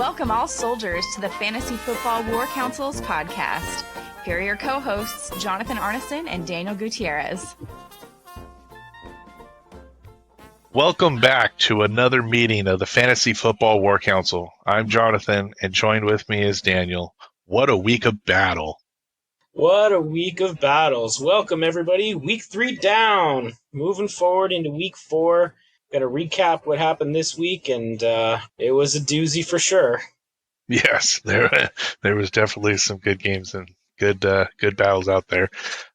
Welcome all soldiers to the Fantasy Football War Council's podcast. Here are your co-hosts, Jonathan Arneson and Daniel Gutierrez. Welcome back to another meeting of the Fantasy Football War Council. I'm Jonathan, and joined with me is Daniel. What a week of battle. What a week of battles. Welcome, everybody. Week 3 down. Moving forward into week 4. Got to recap what happened this week, and it was a doozy for sure. Yes, there was definitely some good games and good battles out there.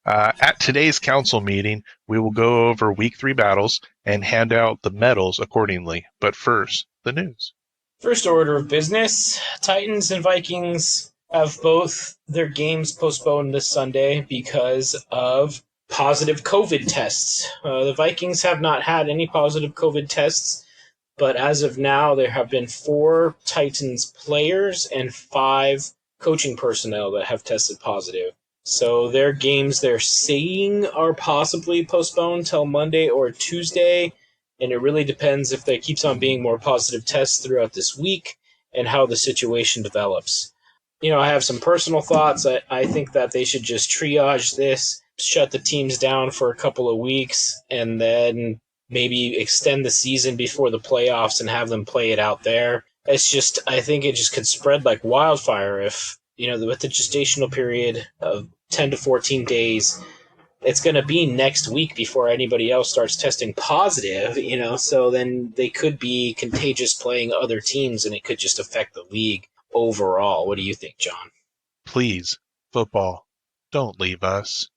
At today's council meeting, we will go over week 3 battles and hand out the medals accordingly. But first, the news. First order of business, Titans and Vikings have both their games postponed this Sunday because of positive COVID tests. The Vikings have not had any positive COVID tests, but as of now, there have been 4 Titans players and 5 coaching personnel that have tested positive. So their games they're saying are possibly postponed till Monday or Tuesday, and it really depends if there keeps on being more positive tests throughout this week and how the situation develops. You know, I have some personal thoughts. I think that they should just triage this, shut the teams down for a couple of weeks, and then maybe extend the season before the playoffs and have them play it out there. It's just, I think it just could spread like wildfire if, you know, with the gestational period of 10 to 14 days, it's going to be next week before anybody else starts testing positive, you know, so then they could be contagious playing other teams and it could just affect the league overall. What do you think, John? Please, football, don't leave us.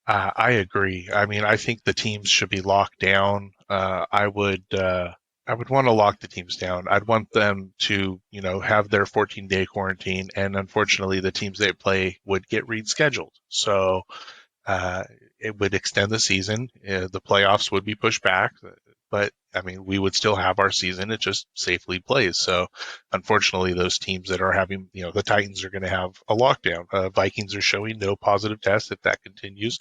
I agree. I mean, I think the teams should be locked down. I would want to lock the teams down. I'd want them to, you know, have their 14-day quarantine, and unfortunately, the teams they play would get rescheduled. So it would extend the season. The playoffs would be pushed back, but I mean, we would still have our season. It just safely plays. So unfortunately, those teams that are having, you know, the Titans are going to have a lockdown. Vikings are showing no positive tests. If that continues,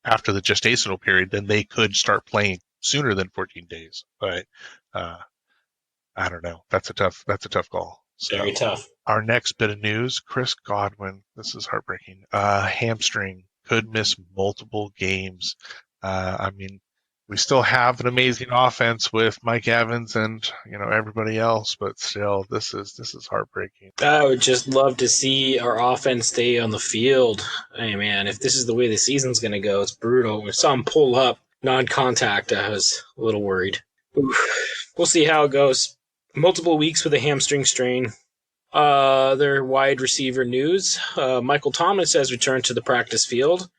after the gestational period, then they could start playing sooner than 14 days. But I don't know. That's a tough call. So, very tough. Our next bit of news: Chris Godwin. This is heartbreaking. Hamstring, could miss multiple games. I mean, we still have an amazing offense with Mike Evans and, you know, everybody else, but still, this is heartbreaking. I would just love to see our offense stay on the field. Hey, man, if this is the way the season's going to go, it's brutal. We saw him pull up non-contact. I was a little worried. Oof. We'll see how it goes. Multiple weeks with a hamstring strain. Their wide receiver news. Michael Thomas has returned to the practice field.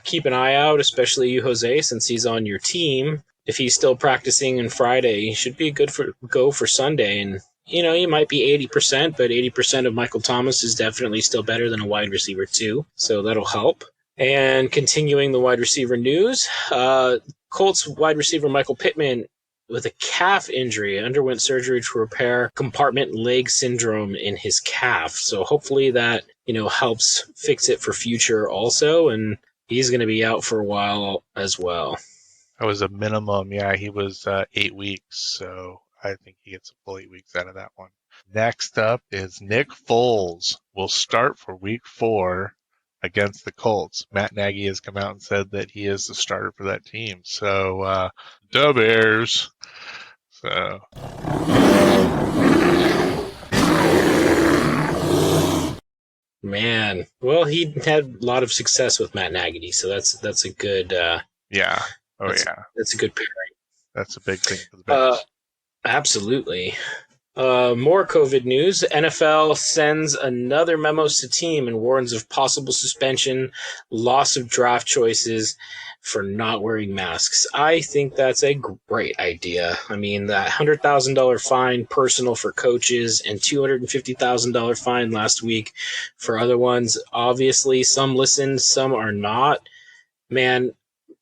Keep an eye out, especially you, Jose, since he's on your team. If he's still practicing on Friday, he should be good go for Sunday. And, you know, he might be 80%, but 80% of Michael Thomas is definitely still better than a wide receiver too. So that'll help. And continuing the wide receiver news, Colts wide receiver Michael Pittman, with a calf injury, underwent surgery to repair compartment leg syndrome in his calf. So hopefully that, you know, helps fix it for future also. And he's going to be out for a while as well. That was a minimum. Yeah, he was 8 weeks. So I think he gets a full 8 weeks out of that one. Next up is Nick Foles. Will start for week 4 against the Colts. Matt Nagy has come out and said that he is the starter for that team. So, the Bears. So. Man, well, he had a lot of success with Matt Nagy, so that's a good. Yeah. That's a good pairing. That's a big thing for the Bears. Absolutely. More COVID news. NFL sends another memos to team and warns of possible suspension, loss of draft choices for not wearing masks. I think that's a great idea. I mean, that $100,000 fine personal for coaches and $250,000 fine last week for other ones. Obviously, some listened, some are not. Man,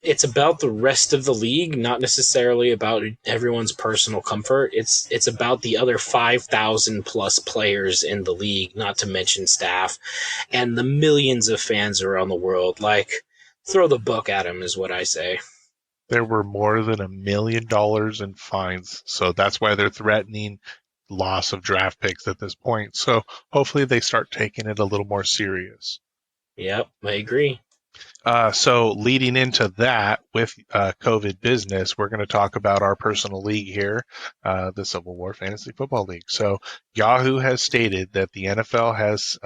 it's about the rest of the league, not necessarily about everyone's personal comfort. It's about the other 5,000 plus players in the league, not to mention staff, and the millions of fans around the world. Like, throw the book at them is what I say. There were more than $1 million in fines, so that's why they're threatening loss of draft picks at this point. So hopefully they start taking it a little more serious. Yep, I agree. So leading into that with COVID business, we're going to talk about our personal league here, the Civil War Fantasy Football League. So Yahoo has stated that the NFL has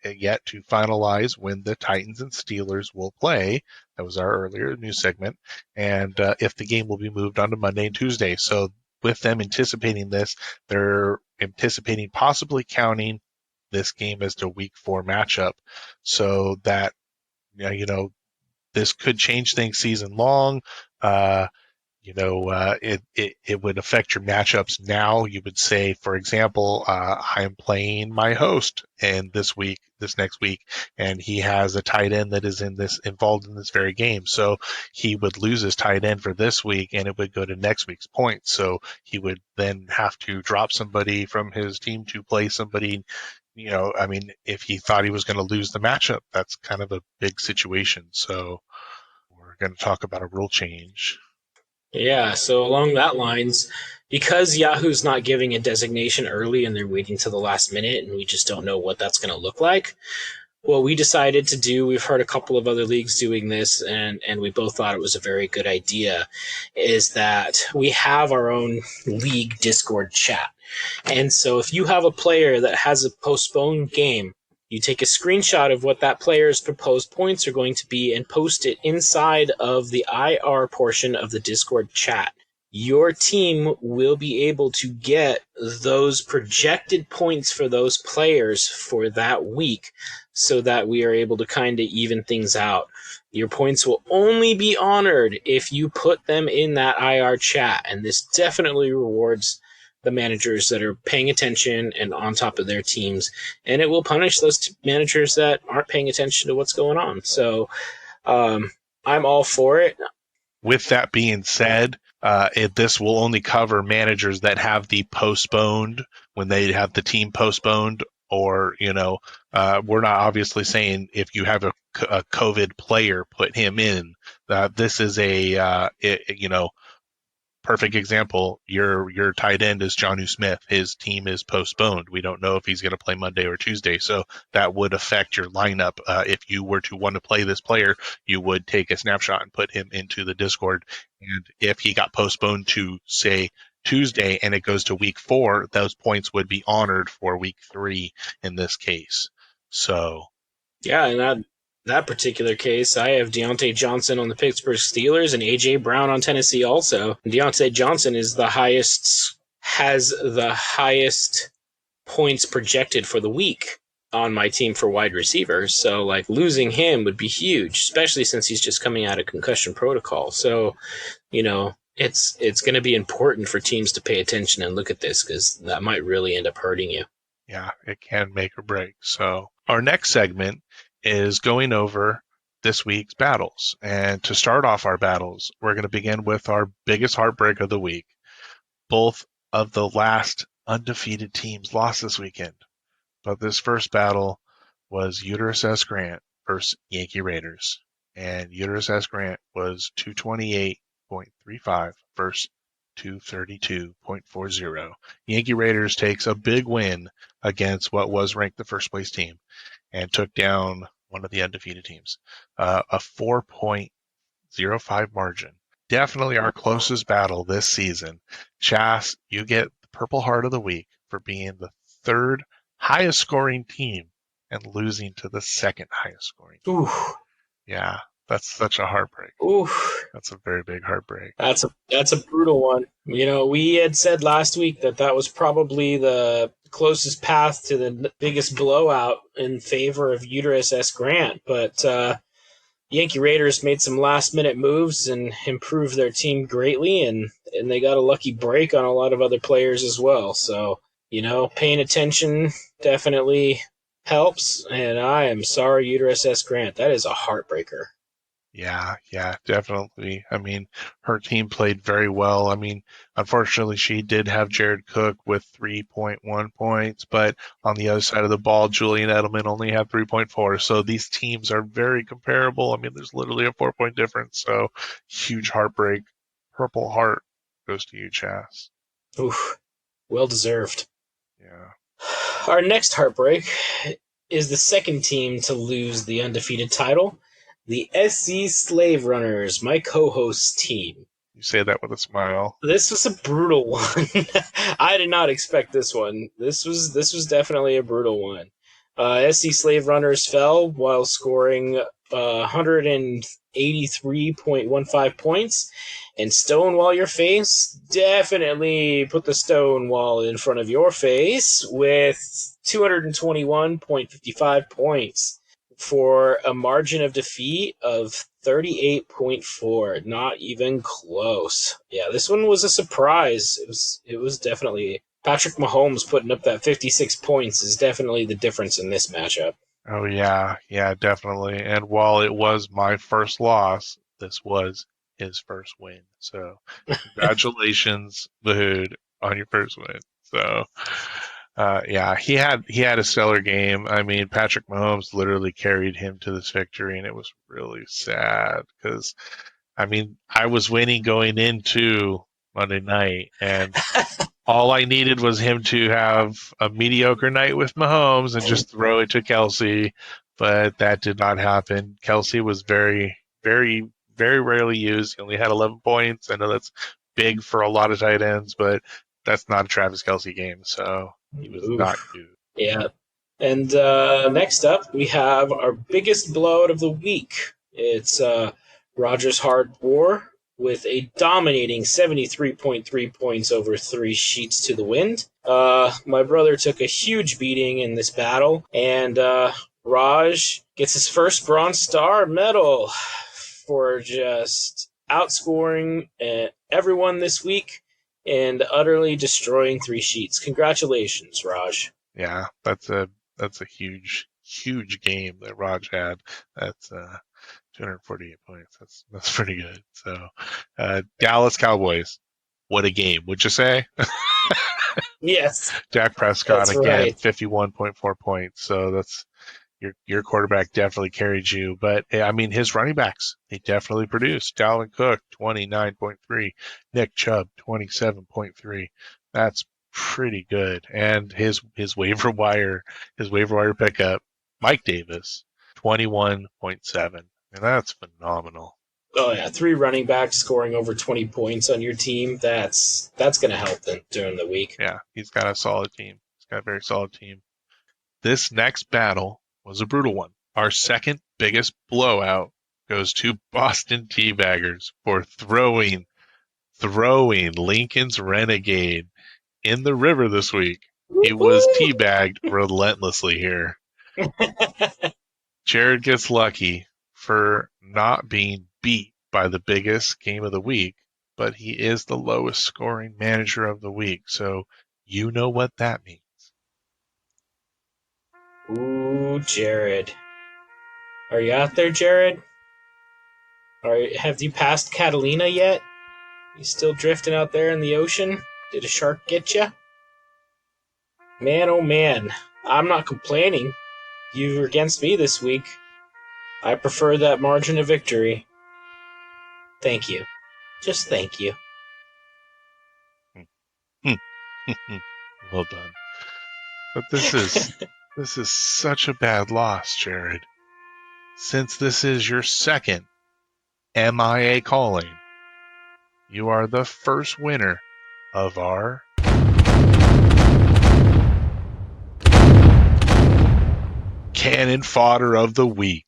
yet to finalize when the Titans and Steelers will play. That was our earlier news segment. And if the game will be moved on to Monday and Tuesday. So with them anticipating this, they're anticipating possibly counting this game as the Week 4 matchup, so that this could change things season long. It would affect your matchups now. You would say, for example, I'm playing my host this next week, and he has a tight end that is involved in this very game. So he would lose his tight end for this week, and it would go to next week's points. So he would then have to drop somebody from his team to play somebody. If he thought he was going to lose the matchup, that's kind of a big situation. So we're going to talk about a rule change. Yeah, so along that lines, because Yahoo's not giving a designation early and they're waiting till the last minute and we just don't know what that's going to look like, what we decided to do, we've heard a couple of other leagues doing this, and we both thought it was a very good idea, is that we have our own league Discord chat. And so if you have a player that has a postponed game, you take a screenshot of what that player's proposed points are going to be and post it inside of the IR portion of the Discord chat. Your team will be able to get those projected points for those players for that week so that we are able to kind of even things out. Your points will only be honored if you put them in that IR chat, and this definitely rewards the managers that are paying attention and on top of their teams, and it will punish those managers that aren't paying attention to what's going on. So I'm all for it. With that being said, this will only cover managers that have the postponed, when they have the team postponed, or, we're not obviously saying if you have a COVID player, put him in. This is perfect example. Your tight end is Jonnu Smith. His team is postponed. We don't know if he's going to play Monday or Tuesday, so that would affect your lineup. If you were to want to play this player, you would take a snapshot and put him into the Discord. And if he got postponed to, say, Tuesday and it goes to week 4, those points would be honored for week 3 in this case. So, yeah, and that particular case, I have Deontay Johnson on the Pittsburgh Steelers and A.J. Brown on Tennessee also. Deontay Johnson has the highest points projected for the week on my team for wide receivers. So, losing him would be huge, especially since he's just coming out of concussion protocol. So, it's going to be important for teams to pay attention and look at this, because that might really end up hurting you. Yeah, it can make or break. So our next segment is going over this week's battles. And to start off our battles, we're going to begin with our biggest heartbreak of the week. Both of the last undefeated teams lost this weekend. But this first battle was Uterus S. Grant versus Yankee Raiders. And Uterus S. Grant was 228.35 versus 232.40. Yankee Raiders takes a big win against what was ranked the first place team and took down one of the undefeated teams. A 4.05 margin. Definitely our closest battle this season. Chas, you get the Purple Heart of the Week for being the third highest scoring team and losing to the second highest scoring team. Ooh. Yeah, that's such a heartbreak. Ooh. That's a very big heartbreak. That's a brutal one. We had said last week that was probably the closest path to the biggest blowout in favor of Uterus S. Grant, but Yankee Raiders made some last-minute moves and improved their team greatly, and they got a lucky break on a lot of other players as well. So, paying attention definitely helps, and I am sorry, Uterus S. Grant. That is a heartbreaker. Yeah, definitely. I mean, her team played very well. I mean, unfortunately, she did have Jared Cook with 3.1 points, but on the other side of the ball, Julian Edelman only had 3.4. So these teams are very comparable. I mean, there's literally a 4-point difference. So huge heartbreak. Purple Heart goes to you, Chas. Oof, well deserved. Yeah. Our next heartbreak is the second team to lose the undefeated title, the SC Slave Runners, my co-host team. You say that with a smile. This was a brutal one. I did not expect this one. This was definitely a brutal one. SC Slave Runners fell while scoring 183.15 points, and Stonewall Your Face definitely put the stone wall in front of your face with 221.55 points for a margin of defeat of 38.4. Not even close. Yeah, this one was a surprise. It was definitely Patrick Mahomes putting up that 56 points is definitely the difference in this matchup. Oh, yeah, definitely. And while it was my first loss, this was his first win. So, congratulations, Mahood, on your first win. So, yeah, he had a stellar game. I mean, Patrick Mahomes literally carried him to this victory, and it was really sad because, I mean, I was winning going into Monday night, and all I needed was him to have a mediocre night with Mahomes and just throw it to Kelsey, but that did not happen. Kelsey was very, very, very rarely used. He only had 11 points. I know that's big for a lot of tight ends, but that's not a Travis Kelsey game, so he was not used. Yeah. And next up, we have our biggest blowout of the week. It's Rogers Hard War with a dominating 73.3 points over 3 sheets to the wind. My brother took a huge beating in this battle, and Raj gets his first Bronze Star medal for just outscoring everyone this week and utterly destroying 3 sheets. Congratulations, Raj. Yeah, that's a huge game that Raj had. That's 248 points. That's pretty good. So, Dallas Cowboys, what a game, would you say? Yes. Dak Prescott That's again, right. 51.4 points. So that's your quarterback definitely carried you. But I mean, his running backs, they definitely produced. Dalvin Cook, 29.3. Nick Chubb, 27.3. That's pretty good. And his waiver wire pickup, Mike Davis, 21.7. And that's phenomenal. Oh yeah, 3 running backs scoring over 20 points on your team. That's going to help them during the week. Yeah, he's got a solid team. He's got a very solid team. This next battle was a brutal one. Our second biggest blowout goes to Boston Teabaggers for throwing Lincoln's Renegade in the river this week. He was teabagged relentlessly here. Jared gets lucky for not being beat by the biggest game of the week, but he is the lowest scoring manager of the week, so you know what that means. Ooh, Jared. Are you out there, Jared? Have you passed Catalina yet? You still drifting out there in the ocean? Did a shark get you? Man, oh man. I'm not complaining. You were against me this week. I prefer that margin of victory. Thank you. Just thank you. Well done. But this is such a bad loss, Jared. Since this is your second MIA calling, you are the first winner of our Cannon Fodder of the Week.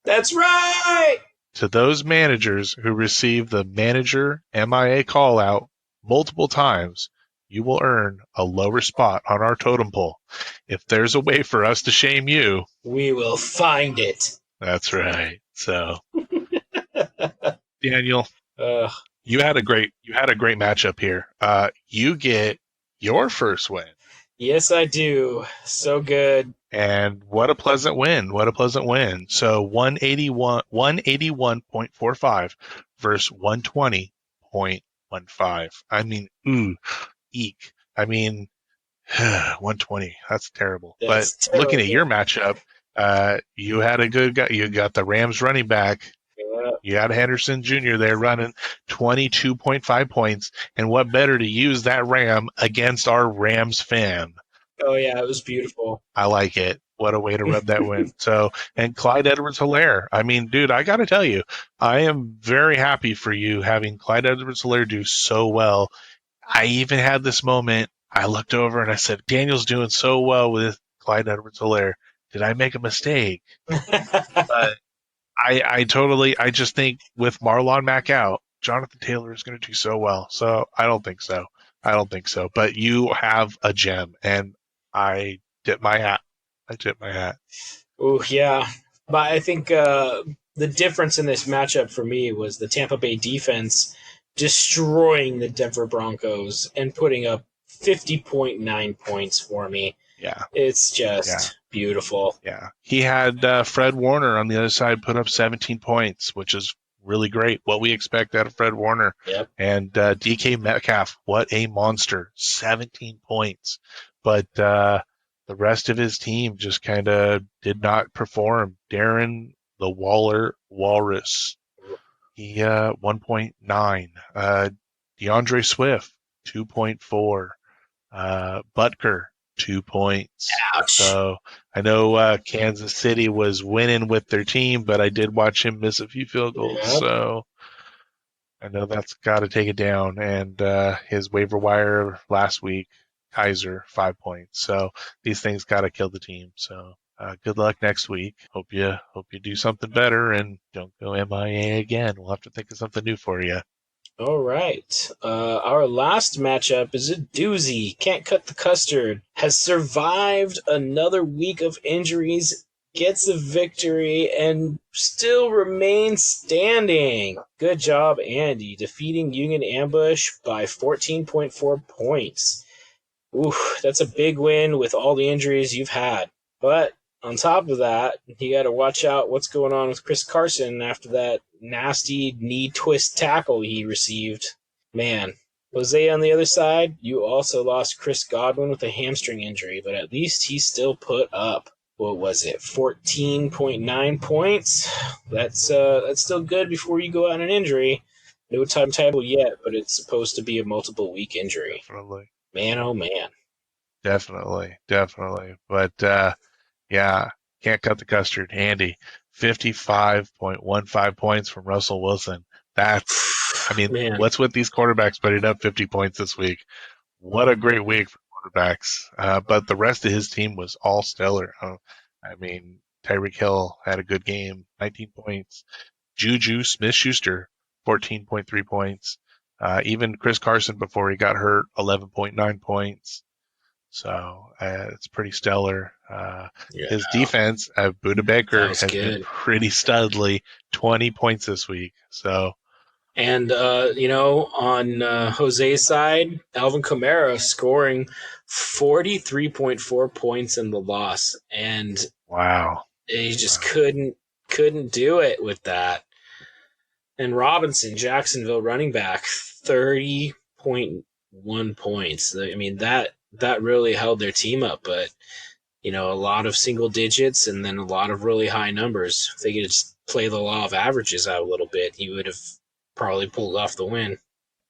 That's right! To those managers who receive the manager MIA call out multiple times, you will earn a lower spot on our totem pole. If there's a way for us to shame you, we will find it. That's right. So, Daniel, you had a great matchup here. You get your first win. Yes, I do. So good. And what a pleasant win. So 181.45 versus 120.15. I mean, eek. I mean, 120. That's terrible. But looking at your matchup, you had a good guy. You got the Rams running back. Yeah. You had Henderson Jr. there running 22.5 points. And what better to use that Ram against our Rams fan Oh, yeah, it was beautiful. I like it. What a way to rub that in. So, and Clyde Edwards-Helaire. I mean, dude, I got to tell you, I am very happy for you having Clyde Edwards-Helaire do so well. I even had this moment. I looked over and I said, Daniel's doing so well with Clyde Edwards-Helaire. Did I make a mistake? But I just think with Marlon Mack out, Jonathan Taylor is going to do so well. So I don't think so. But you have a gem, and I tip my hat. Oh, yeah. But I think the difference in this matchup for me was the Tampa Bay defense destroying the Denver Broncos and putting up 50.9 points for me. Yeah. It's just beautiful. Yeah. He had Fred Warner on the other side put up 17 points, which is really great. What we expect out of Fred Warner. Yep. And DK Metcalf, what a monster. 17 points. But the rest of his team just kind of did not perform. Darren the Waller Walrus, he 1.9. DeAndre Swift, 2.4. Butker, 2 points. Ouch. So I know Kansas City was winning with their team, but I did watch him miss a few field goals. Yep. So I know that's got to take it down. And his waiver wire last week, Kaiser, 5 points. So these things got to kill the team. So good luck next week. Hope you do something better and don't go MIA again. We'll have to think of something new for you. All right. Our last matchup is a doozy. Can't Cut the Custard has survived another week of injuries, gets a victory, and still remains standing. Good job, Andy, defeating Union Ambush by 14.4 points. Ooh, that's a big win with all the injuries you've had. But on top of that, you got to watch out what's going on with Chris Carson after that nasty knee twist tackle he received. Man, Jose on the other side, you also lost Chris Godwin with a hamstring injury, but at least he still put up, what was it, 14.9 points? That's still good before you go on an injury. No timetable yet, but it's supposed to be a multiple week injury. Definitely. Man, oh man. Definitely. But yeah, Can't Cut the Custard. Andy, 55.15 points from Russell Wilson. That's, I mean, Man. what's with these quarterbacks putting up 50 points this week? What a great week for quarterbacks. But the rest of his team was all stellar. I mean, Tyreek Hill had a good game, 19 points. Juju Smith-Schuster, 14.3 points. Even Chris Carson before he got hurt, 11.9 points. So it's pretty stellar. His defense, Budda Baker, has been pretty studly, 20 points this week. So, and on Jose's side, Alvin Kamara scoring 43.4 points in the loss, and wow, he just couldn't do it with that. And Robinson, Jacksonville running back, 30.1 points. I mean that really held their team up, but a lot of single digits and then a lot of really high numbers. If they could just play the law of averages out a little bit, he would have probably pulled off the win.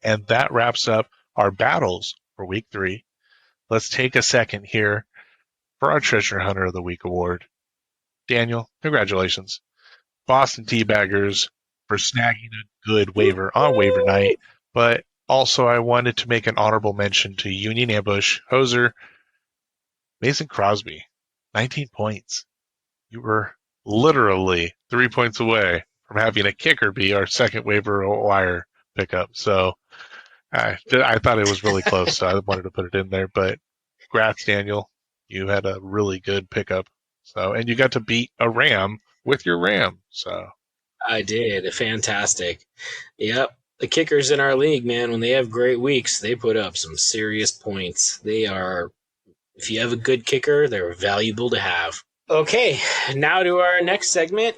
And that wraps up our battles for week 3. Let's take a second here for our Treasure Hunter of the Week award. Daniel, congratulations. Boston Teabaggers for snagging a good waiver on waiver night, but also, I wanted to make an honorable mention to Union Ambush, Hoser, Mason Crosby, 19 points. You were literally 3 points away from having a kicker be our second waiver wire pickup. So I thought it was really close, so I wanted to put it in there. But congrats, Daniel. You had a really good pickup. And you got to beat a Ram with your Ram. So I did. Fantastic. Yep. The kickers in our league, man, when they have great weeks, they put up some serious points. They are, if you have a good kicker, they're valuable to have. Okay, now to our next segment,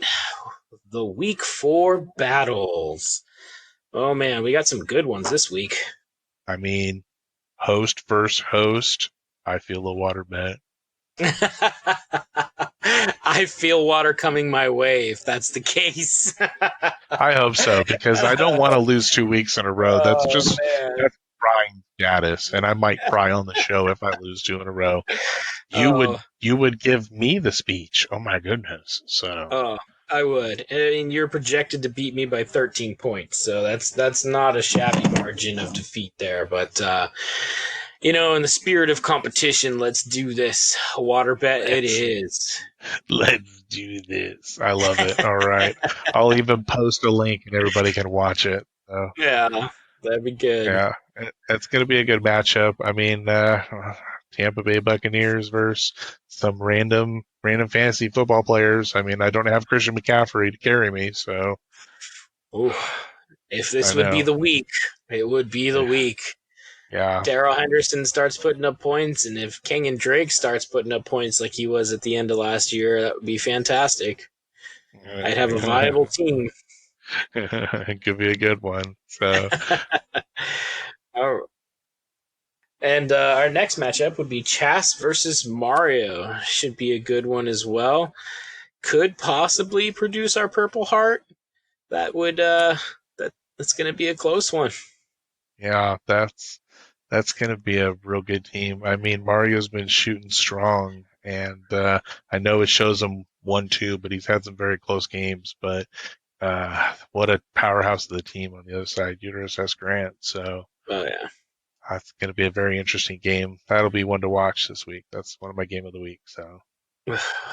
the Week 4 battles. Oh, man, we got some good ones this week. I mean, host versus host, I feel the water bet. I feel water coming my way if that's the case. I hope so, because I don't want to lose 2 weeks in a row. That's just that's crying Gaddis, and I might cry on the show if I lose 2 in a row. You would give me the speech. Oh my goodness! So I would. I mean, you're projected to beat me by 13 points, so that's not a shabby margin of defeat there. But in the spirit of competition, let's do this. A water bet it is. Let's do this. I love it. All right, I'll even post a link and everybody can watch it. So. Yeah, that'd be good. Yeah, it's going to be a good matchup. I mean, Tampa Bay Buccaneers versus some random fantasy football players. I mean, I don't have Christian McCaffrey to carry me, so. Ooh, if this would be the week, it would be the week. Yeah. Darrell Henderson starts putting up points, and if Kenyon Drake starts putting up points like he was at the end of last year, that would be fantastic. I'd have a viable team. It could be a good one. So. And our next matchup would be Chas versus Mario. Should be a good one as well. Could possibly produce our Purple Heart. That would that's going to be a close one. Yeah, that's going to be a real good team. I mean, Mario's been shooting strong, and I know it shows him 1-2, but he's had some very close games. But what a powerhouse of the team on the other side, Uterus S. Grant. So, that's going to be a very interesting game. That'll be one to watch this week. That's one of my game of the week. So,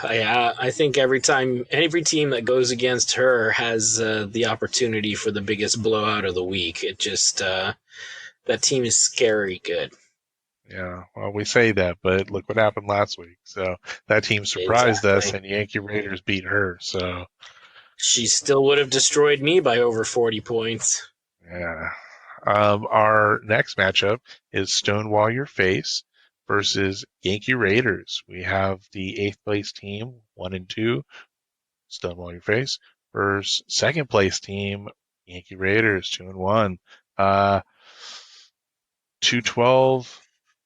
yeah, I think every team that goes against her has the opportunity for the biggest blowout of the week. It just that team is scary good. Yeah, well, we say that, but look what happened last week. So that team surprised us, and Yankee Raiders beat her. So she still would have destroyed me by over 40 points. Yeah. Our next matchup is Stonewall Your Face versus Yankee Raiders. We have the 8th place team, 1 and 2, Stonewall Your Face, versus 2nd place team, Yankee Raiders, 2 and 1. 212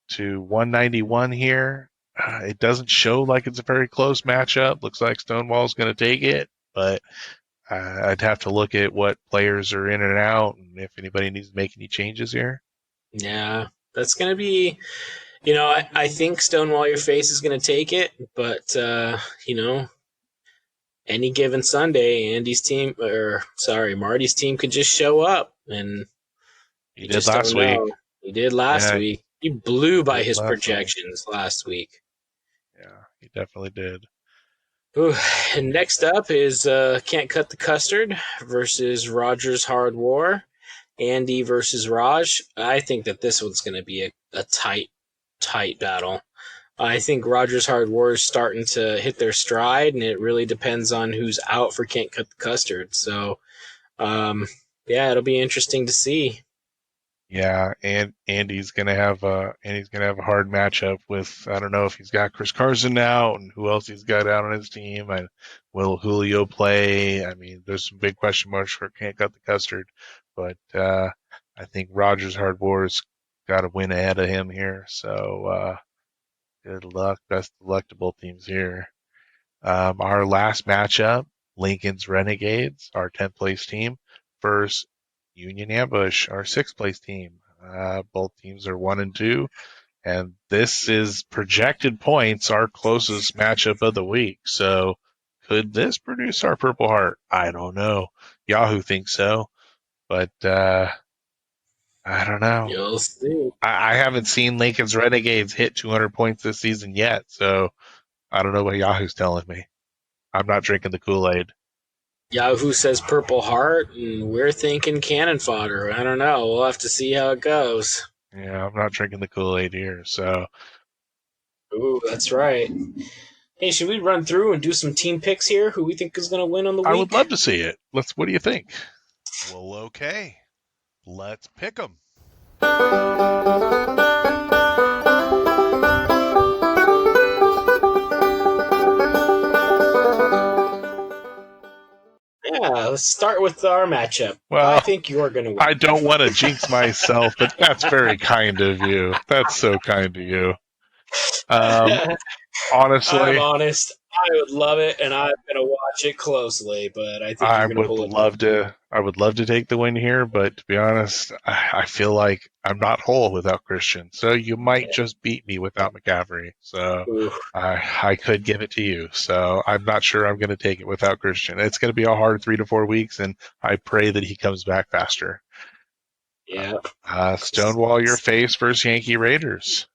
to 191 here. It doesn't show like it's a very close matchup. Looks like Stonewall's going to take it, but I'd have to look at what players are in and out and if anybody needs to make any changes here. Yeah, that's going to be, I think Stonewall Your Face is going to take it, but, any given Sunday, Marty's team could just show up, and he did last week. He did last week. He blew by his projections last week. Yeah, he definitely did. Ooh, and next up is Can't Cut the Custard versus Rogers Hard War. Andy versus Raj. I think that this one's going to be a tight battle. I think Rogers Hard War is starting to hit their stride, and it really depends on who's out for Can't Cut the Custard. So, it'll be interesting to see. Yeah, and Andy's gonna have a hard matchup with, I don't know if he's got Chris Carson out and who else he's got out on his team, and will Julio play? I mean, there's some big question marks for Can't Cut the Custard, but I think Rogers Hard War's got to win ahead of him here. So good luck, best of luck to both teams here. Our last matchup, Lincoln's Renegades, our 10th place team, versus Union Ambush, our 6th place team. Both teams are 1 and 2, and this is projected points, our closest matchup of the week. So could this produce our Purple Heart? I don't know. Yahoo thinks so, but I don't know. You'll see. I haven't seen Lincoln's Renegades hit 200 points this season yet, so I don't know what Yahoo's telling me. I'm not drinking the Kool-Aid. Yahoo says Purple Heart, and we're thinking cannon fodder. I don't know. We'll have to see how it goes. Yeah, I'm not drinking the Kool-Aid here, so. Ooh, that's right. Hey, should we run through and do some team picks here? Who we think is going to win on the week? I would love to see it. What do you think? Well, okay. Let's pick them. Yeah, let's start with our matchup. Well, I think you're going to win. I don't want to jinx myself, but that's very kind of you. That's so kind of you. Honestly, I'm honest. I would love it, and I'm going to watch it closely, but I think I you're going to would pull it. love to. I would love to take the win here, but to be honest, I feel like I'm not whole without Christian. So you might just beat me without McCaffrey. So Ooh. I could give it to you. So I'm not sure I'm going to take it without Christian. It's going to be a hard 3 to 4 weeks, and I pray that he comes back faster. Yeah. Stonewall your face versus Yankee Raiders.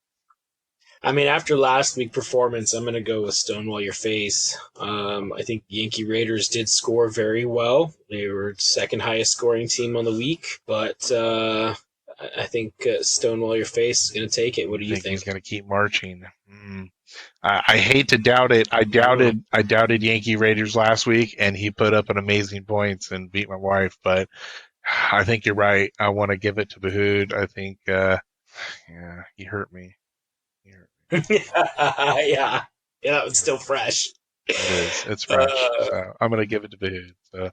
I mean, after last week's performance, I'm going to go with Stonewall Your Face. I think Yankee Raiders did score very well. They were second highest scoring team on the week, but I think Stonewall Your Face is going to take it. What do you think? He's going to keep marching. I hate to doubt it. I doubted Yankee Raiders last week, and he put up an amazing points and beat my wife. But I think you're right. I want to give it to Bahood. I think, he hurt me. Yeah, that was still fresh. It is. It's fresh. So I'm going to give it to Bahood. So,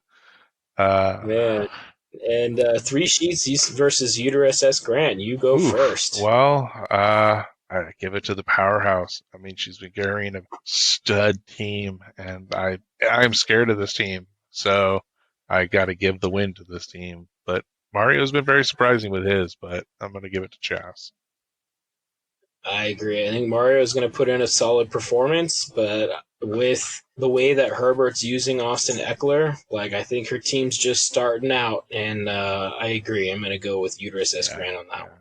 man. And 3 Sheets versus Uterus S. Grant. You go first. Well, I give it to the powerhouse. I mean, she's been carrying a stud team, and I'm scared of this team. So I got to give the win to this team. But Mario's been very surprising with his, but I'm going to give it to Chas. I agree. I think Mario is going to put in a solid performance, but with the way that Herbert's using Austin Eckler, I think her team's just starting out, and I agree. I'm going to go with Uterus S. Grant on that one.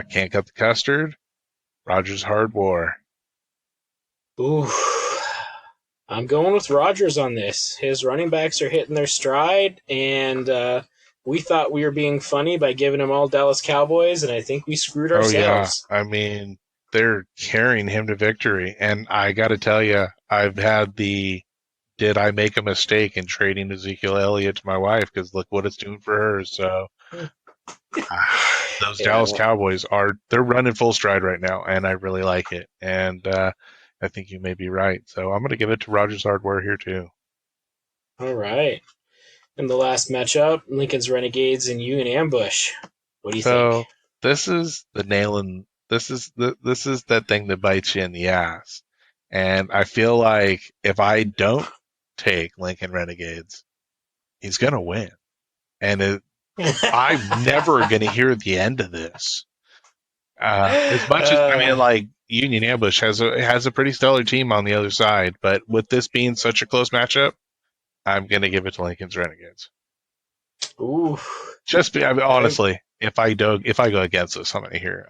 Can't cut the custard. Rogers Hard War. Ooh, I'm going with Rogers on this. His running backs are hitting their stride, and we thought we were being funny by giving him all Dallas Cowboys, and I think we screwed ourselves. Oh, yeah. I mean, they're carrying him to victory. And I got to tell you, I've had did I make a mistake in trading Ezekiel Elliott to my wife? Because look what it's doing for her. So those Dallas Cowboys they're running full stride right now, and I really like it. And I think you may be right. So I'm going to give it to Rogers Hardware here, too. All right. And the last matchup, Lincoln's Renegades and Union Ambush. What do you think? This is the this is that thing that bites you in the ass. And I feel like if I don't take Lincoln Renegades, he's going to win. And I'm never going to hear the end of this. As much as, Union Ambush has a pretty stellar team on the other side, but with this being such a close matchup, I'm going to give it to Lincoln's Renegades. Ooh. Honestly, if I go against this, I'm going to hear.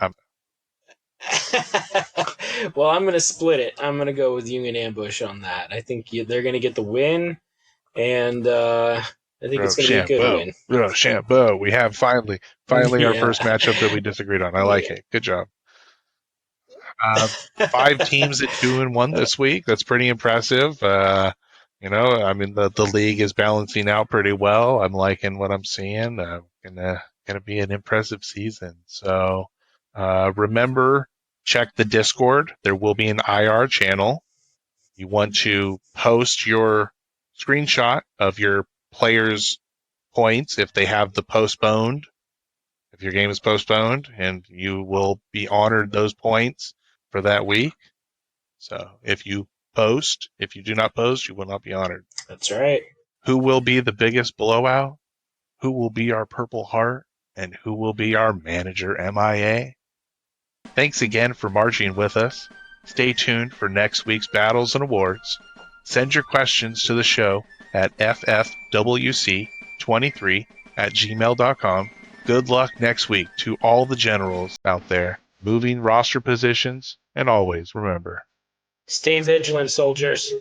Well, I'm going to split it. I'm going to go with Union Ambush on that. I think they're going to get the win, and I think it's going to be a good win. Shampoo. We have finally our first matchup that we disagreed on. I like it. Good job. 5 teams at 2-1 this week. That's pretty impressive. The league is balancing out pretty well. I'm liking what I'm seeing. Gonna be an impressive season. So remember, check the Discord. There will be an IR channel. You want to post your screenshot of your players' points if they have the postponed. If your game is postponed, and you will be honored those points for that week. So if you post, if you do not post, you will not be honored. That's right. Who will be the biggest blowout? Who will be our Purple Heart? And who will be our manager MIA? Thanks again for marching with us. Stay tuned for next week's battles and awards. Send your questions to the show at ffwc23@gmail.com. Good luck next week to all the generals out there, moving roster positions, and always remember, stay vigilant, soldiers.